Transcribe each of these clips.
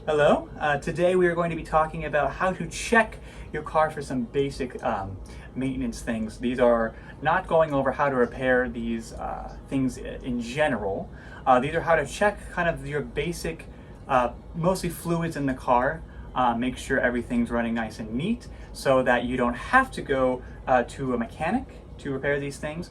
Hello. Today we are going to be talking about how to check your car for some basic maintenance things. These are not going over how to repair these things in general. These are how to check kind of your basic, mostly fluids in the car. Make sure everything's running nice and neat so that you don't have to go to a mechanic to repair these things.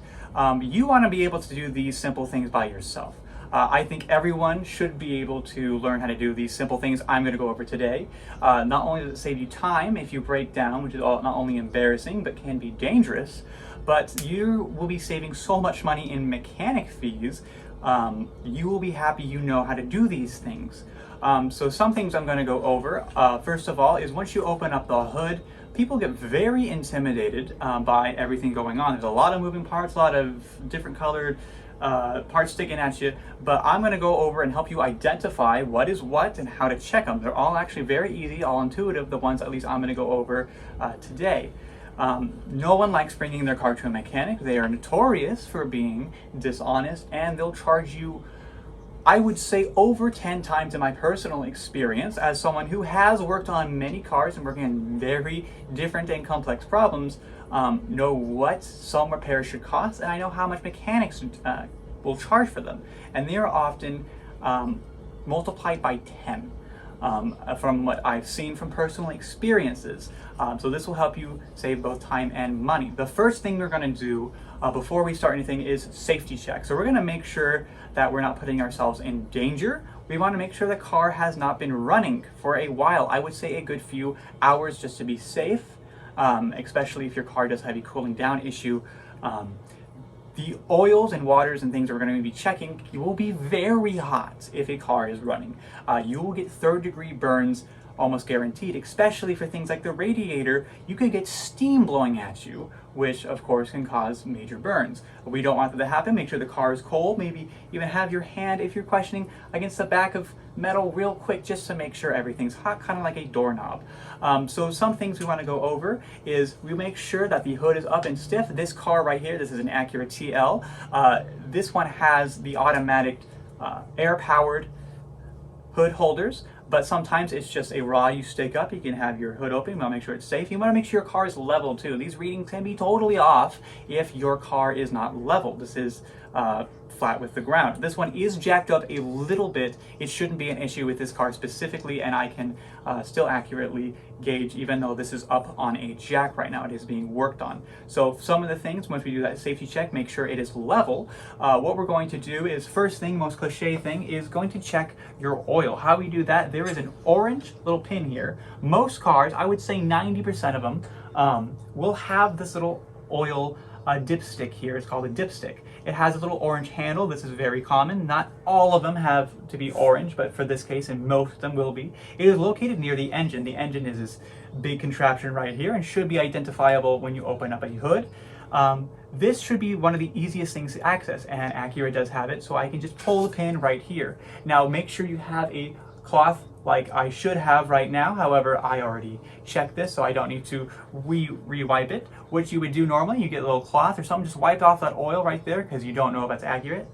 You want to be able to do these simple things by yourself. I think everyone should be able to learn how to do these simple things I'm going to go over today. Not only does it save you time if you break down, which is not only embarrassing but can be dangerous, but you will be saving so much money in mechanic fees. You will be happy you know how to do these things. So some things I'm going to go over. First of all is once you open up the hood, people get very intimidated by everything going on. There's a lot of moving parts, a lot of different colored parts sticking at you, but I'm going to go over and help you identify what is what and how to check them. They're all actually very easy, all intuitive, the ones at least I'm going to go over today. No one likes bringing their car to a mechanic. They are notorious for being dishonest, and they'll charge you, I would say, over 10 times in my personal experience as someone who has worked on many cars and working on very different and complex problems. Know what some repairs should cost, and I know how much mechanics will charge for them, and they are often multiplied by 10 from what I've seen from personal experiences. So this will help you save both time and money. The first thing we're going to do before we start anything is safety check. So we're going to make sure that we're not putting ourselves in danger. We want to make sure the car has not been running for a while. I would say a good few hours just to be safe. Especially if your car does have a cooling down issue. The oils and waters and things we're going to be checking, you will be very hot if a car is running. You will get third-degree burns almost guaranteed, especially for things like the radiator. You could get steam blowing at you, which of course can cause major burns. We don't want that to happen. Make sure the car is cold. Maybe even have your hand, if you're questioning, against the back of metal real quick just to make sure everything's hot, kind of like a doorknob. So some things we want to go over is we make sure that the hood is up and stiff. This car right here, this is an Acura TL. This one has the automatic air-powered hood holders, but sometimes it's just a rod you stick up. You can have your hood open. You want to make sure it's safe. You want to make sure your car is level too. These readings can be totally off if your car is not level. This is flat with the ground. This one is jacked up a little bit. It shouldn't be an issue with this car specifically, and I can still accurately gauge even though this is up on a jack right now. It is being worked on. So some of the things, once we do that safety check, make sure it is level. What we're going to do is, first thing, most cliche thing, is going to check your oil. How we do that, there is an orange little pin here. Most cars, I would say 90% of them, will have this little oil dipstick here. It's called a dipstick. It has a little orange handle. This is very common. Not all of them have to be orange, but for this case, and most of them will be. It is located near the engine. The engine is this big contraption right here and should be identifiable when you open up a hood. This should be one of the easiest things to access, and Acura does have it, so I can just pull the pin right here. Now make sure you have a cloth like I should have right now. However, I already checked this, so I don't need to re-wipe it. What you would do normally, you get a little cloth or something, just wipe off that oil right there because you don't know if that's accurate.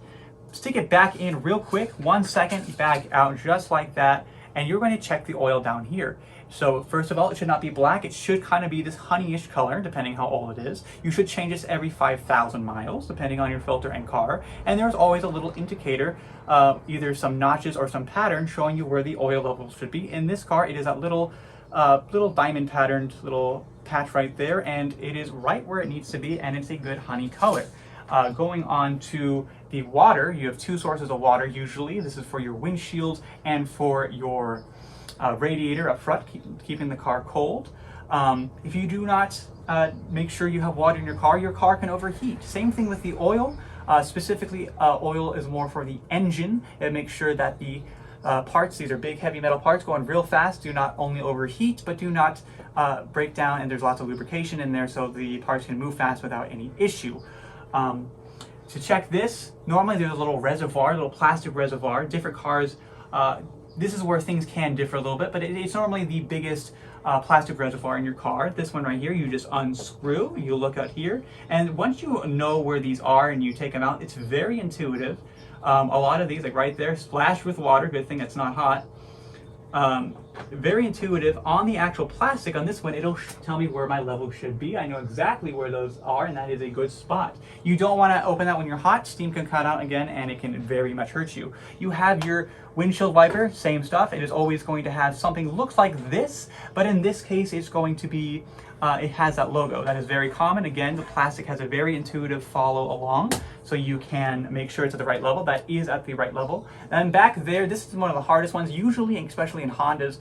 Stick it back in real quick, 1 second, back out just like that, and you're going to check the oil down here. So first of all, it should not be black. It should kind of be this honeyish color, depending how old it is. You should change this every 5,000 miles, depending on your filter and car. And there's always a little indicator, either some notches or some pattern showing you where the oil levels should be. In this car, it is that little diamond patterned little patch right there, and it is right where it needs to be, and it's a good honey color. Going on to the water, you have two sources of water usually. This is for your windshields and for your radiator up front, keeping the car cold. If you do not make sure you have water in your car can overheat. Same thing with the oil. Specifically, oil is more for the engine. It makes sure that the parts, these are big heavy metal parts going real fast, do not only overheat, but do not break down, and there's lots of lubrication in there so the parts can move fast without any issue. To check this, normally there's a little reservoir, a little plastic reservoir. Different cars, this is where things can differ a little bit, but it's normally the biggest plastic reservoir in your car. This one right here, you just unscrew, you look out here, and once you know where these are and you take them out, it's very intuitive. A lot of these, like right there, splashed with water, good thing it's not hot. Very intuitive. On the actual plastic on this one, it'll tell me where my level should be. I know exactly where those are, and that is a good spot. You don't want to open that when you're hot. Steam can come out again, and it can very much hurt you. You have your windshield wiper, same stuff. It is always going to have something looks like this, but in this case, it's going to be, it has that logo. That is very common. Again, the plastic has a very intuitive follow along, so you can make sure it's at the right level. That is at the right level. And back there, this is one of the hardest ones, usually, especially in Hondas.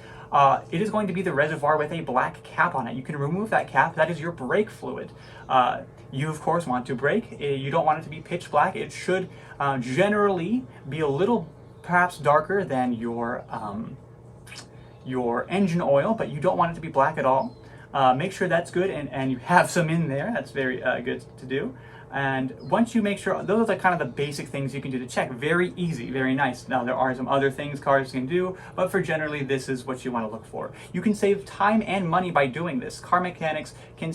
It is going to be the reservoir with a black cap on it. You can remove that cap. That is your brake fluid. You, of course, want to brake. You don't want it to be pitch black. It should generally be a little perhaps darker than your engine oil, but you don't want it to be black at all. Make sure that's good, and you have some in there. That's very good to do. And once you make sure, those are kind of the basic things you can do to check. Very easy, very nice. Now there are some other things cars can do, but for generally this is what you want to look for. You can save time and money by doing this. Car mechanics can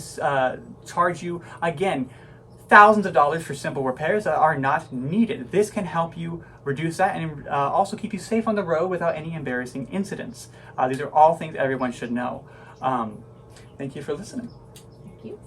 charge you, again, thousands of dollars for simple repairs that are not needed. This can help you reduce that and also keep you safe on the road without any embarrassing incidents. These are all things everyone should know. Thank you for listening. Thank you.